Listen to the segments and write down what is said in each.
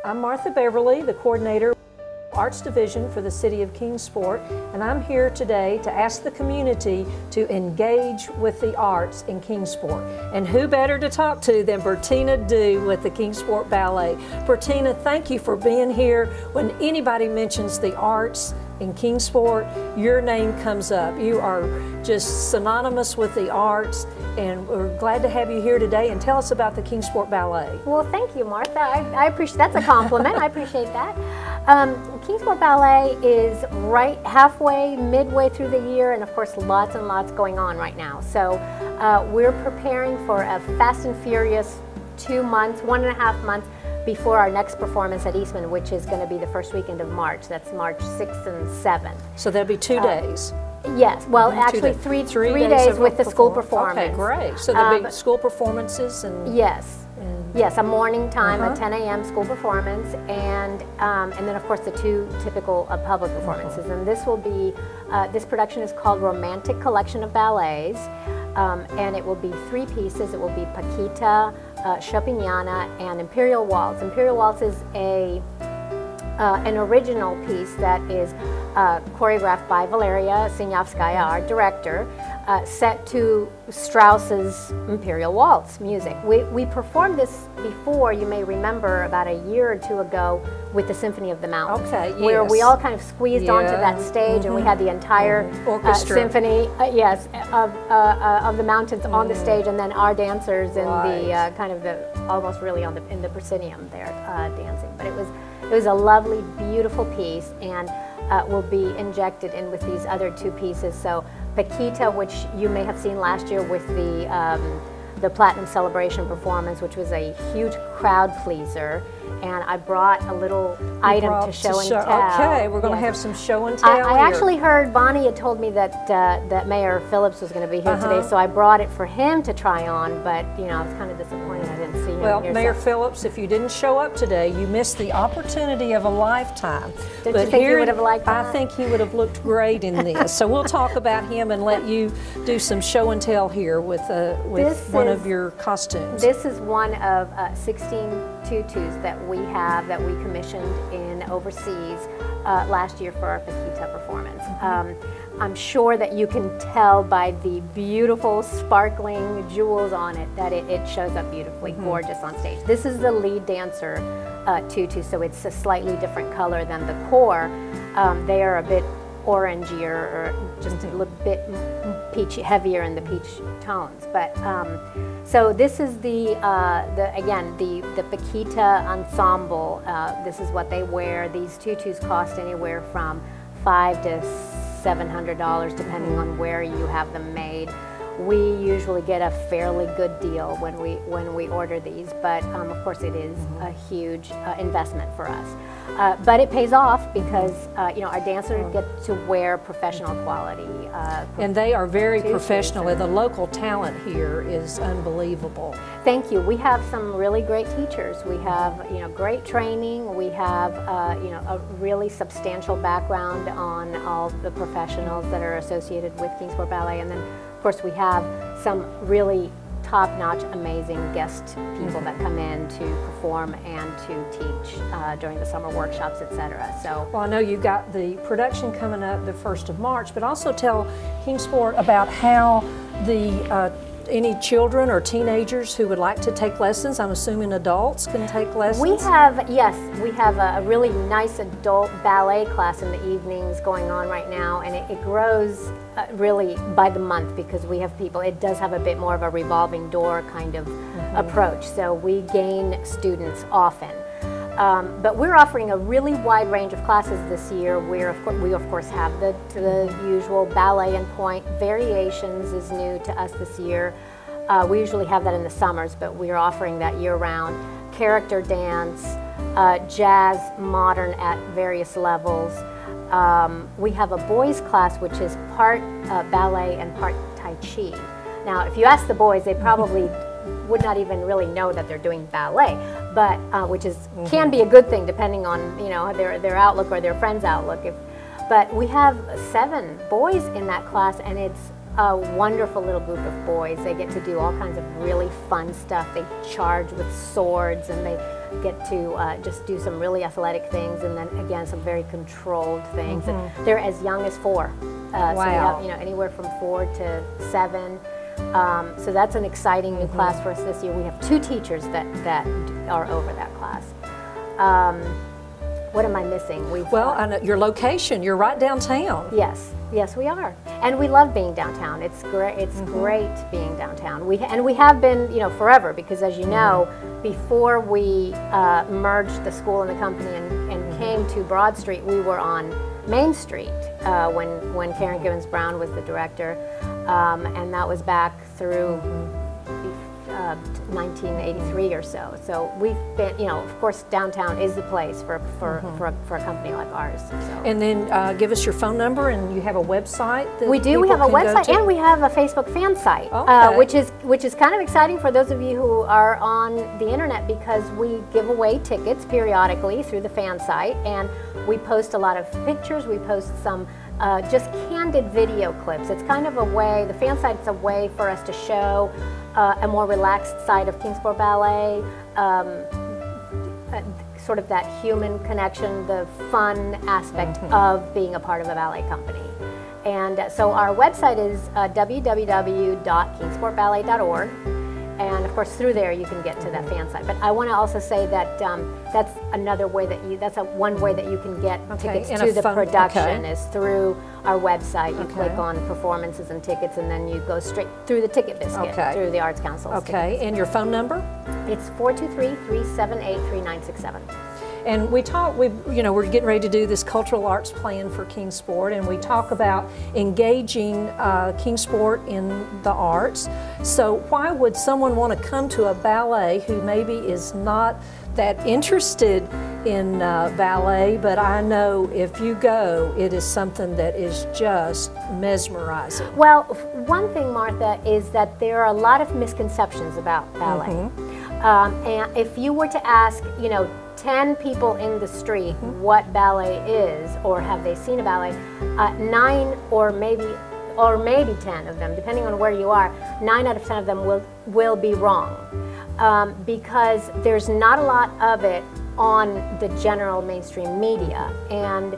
I'm Martha Beverly, the coordinator Arts Division for the City of Kingsport, and I'm here today to ask the community to engage with the arts in Kingsport. And who better to talk to than Bertina Dew with the Kingsport Ballet. Bertina, thank you for being here. When anybody mentions the arts in Kingsport, your name comes up. You are just synonymous with the arts, and we're glad to have you here today. And tell us about the Kingsport Ballet. Well, thank you, Martha. I appreciate that's a compliment. I appreciate that. Kingsport Ballet is right midway through the year, and of course lots and lots going on right now. So we're preparing for a fast and furious 1.5 months before our next performance at Eastman, which is going to be the first weekend of March. That's March 6th and 7th. So there'll be 2 days. Yes, well, actually three days with the school performance. Okay, great. So there'll be school performances and yes, a morning time, a 10 a.m. school performance, and then of course the 2 typical public performances. And this will be this production is called Romantic Collection of Ballets, and it will be 3 pieces. It will be Paquita, Chopignana, and Imperial Waltz. Imperial Waltz is an original piece that is choreographed by Valeria Sinyavskaya, our director, set to Strauss's Imperial Waltz music. We performed this before, you may remember, about a year or 2 ago with the Symphony of the Mountains, where we all kind of squeezed onto that stage, and we had the entire symphony, of the mountains on the stage, and then our dancers in the kind of almost really in the proscenium there dancing. But it was a lovely, beautiful piece, and will be injected in with these other 2 pieces. So Paquita, which you may have seen last year with the Platinum Celebration performance, which was a huge crowd pleaser, and I brought a little item to show and tell. Okay, we're going to have some show and tell. I actually heard Bonnie had told me that that Mayor Phillips was going to be here today, so I brought it for him to try on. But you know, I was kind of disappointed I didn't see him. Well, here, Mayor Phillips, if you didn't show up today, you missed the opportunity of a lifetime. Did you think he would have liked that? I think he would have looked great in this. So we'll talk about him and let you do some show and tell here with one of your costumes. This is one of 16 tutus that we commissioned in overseas last year for our Paquita performance. I'm sure that you can tell by the beautiful sparkling jewels on it that it shows up beautifully gorgeous on stage. This is the lead dancer tutu, so it's a slightly different color than the core. They are a bit orangier, or just a little bit peachy, heavier in the peach tones. But so this is the Paquita ensemble. This is what they wear. These tutus cost anywhere from $500 to $700 depending on where you have them made. We usually get a fairly good deal when we order these, but of course it is a huge investment for us. But it pays off because you know, our dancers get to wear professional quality. And they are very professional. The local talent here is unbelievable. Thank you. We have some really great teachers. We have great training. We have a really substantial background on all the professionals that are associated with Kingsport Ballet, and then of course we have some really top-notch, amazing guest people that come in to perform and to teach during the summer workshops, etc. So, well, I know you've got the production coming up the 1st of March, but also tell Kingsport about how any children or teenagers who would like to take lessons, I'm assuming adults can take lessons? We have a really nice adult ballet class in the evenings going on right now, and it grows really by the month because we have people. It does have a bit more of a revolving door kind of approach, so we gain students often. But we're offering a really wide range of classes this year. We of course have the usual ballet and point. Variations is new to us this year. We usually have that in the summers, but we're offering that year-round. Character dance, jazz, modern at various levels. We have a boys class which is part ballet and part Tai Chi. Now, if you ask the boys, they probably would not even really know that they're doing ballet, but which can be a good thing depending on their outlook or their friend's outlook. But we have 7 boys in that class, and it's a wonderful little group of boys. They get to do all kinds of really fun stuff. They charge with swords, and get to just do some really athletic things, and then again some very controlled things. And they're as young as 4. Wow. So we have anywhere from 4 to 7. So that's an exciting new class for us this year. We have 2 teachers that are over that class. What am I missing? I know your location. You're right downtown. Yes, we are, and we love being downtown. It's great. It's great being downtown. We have been, forever, because as you know, before we merged the school and the company and came to Broad Street, we were on Main Street when Karen Gibbons Brown was the director, and that was back through 1983 or so. So we've been, of course, downtown is the place for a company like ours. So. And then give us your phone number, and you have a website that we do. We have a website, and we have a Facebook fan site, which is kind of exciting for those of you who are on the internet, because we give away tickets periodically through the fan site, and we post a lot of pictures. We post some just candid video clips. It's kind of a way, the fan site's a way for us to show a more relaxed side of Kingsport Ballet, sort of that human connection, the fun aspect of being a part of a ballet company. And so our website is www.kingsportballet.org. And of course, through there you can get to that fan site. But I want to also say that that's another way that's one way that you can get tickets to the production is through our website. You click on performances and tickets, and then you go straight through the ticket biscuit through the Arts Council. Okay, and your phone number? It's 423-378-3967. And we're getting ready to do this cultural arts plan for Kingsport, and we talk about engaging Kingsport in the arts. So why would someone want to come to a ballet who maybe is not that interested in ballet, but I know if you go, it is something that is just mesmerizing? Well, one thing, Martha, is that there are a lot of misconceptions about ballet. And if you were to ask, 10 people in the street what ballet is, or have they seen a ballet, 9 or maybe 10 of them, depending on where you are, 9 out of 10 of them will be wrong, because there's not a lot of it on the general mainstream media, and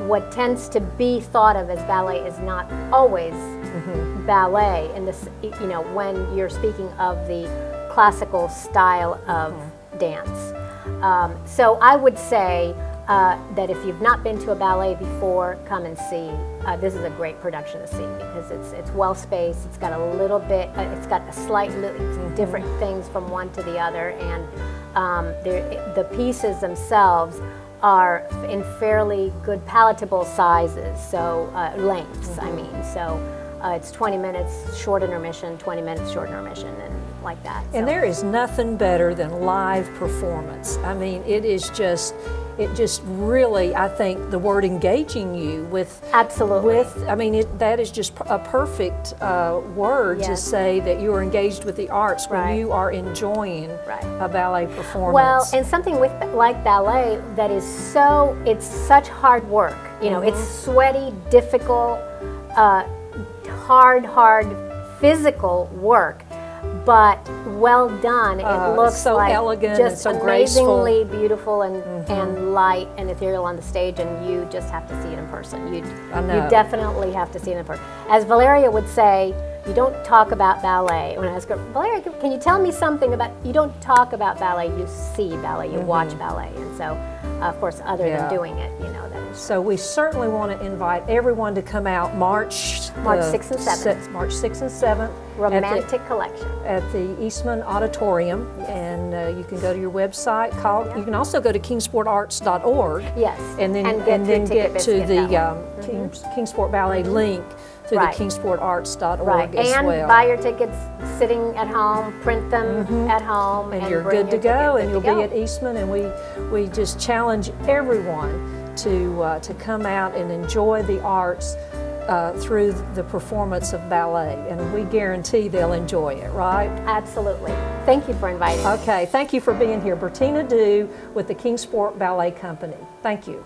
what tends to be thought of as ballet is not always ballet. In this, when you're speaking of the classical style of dance. So I would say that if you've not been to a ballet before, come and see. This is a great production to see, because it's well spaced. It's got a little bit. It's got a slightly different things from one to the other, and the pieces themselves are in fairly good palatable sizes. So lengths, I mean. So it's 20 minutes short intermission, 20 minutes short intermission, and like that. And there is nothing better than live performance. I mean, it just really, I think the word engaging you with. Absolutely. That is just a perfect word to say that you are engaged with the arts when you are enjoying a ballet performance. Well, and something like ballet that is it's such hard work. It's sweaty, difficult, hard physical work, but well done. It looks so like elegant, just and so amazingly graceful. Beautiful and light and ethereal on the stage, and you just have to see it in person. You definitely have to see it in person. As Valeria would say, you don't talk about ballet. When I ask her, Valeria, can you tell me something about, you don't talk about ballet, you see ballet, you watch ballet. And so, of course, other than doing it, that is. So we certainly want to invite everyone to come out March 6th and 7th. March 6th and 7th. Romantic Collection. At the Eastman Auditorium. And you can go to your website, you can also go to kingsportarts.org. Yes. And then get to the Kingsport Ballet link through the kingsportarts.org as well. And buy your tickets sitting at home, print them at home, and you're good to go, and you'll be at Eastman. And we just challenge everyone to come out and enjoy the arts through the performance of ballet, and we guarantee they'll enjoy it, right? Absolutely. Thank you for inviting me. Okay, thank you for being here. Bertina Dew with the Kingsport Ballet Company. Thank you.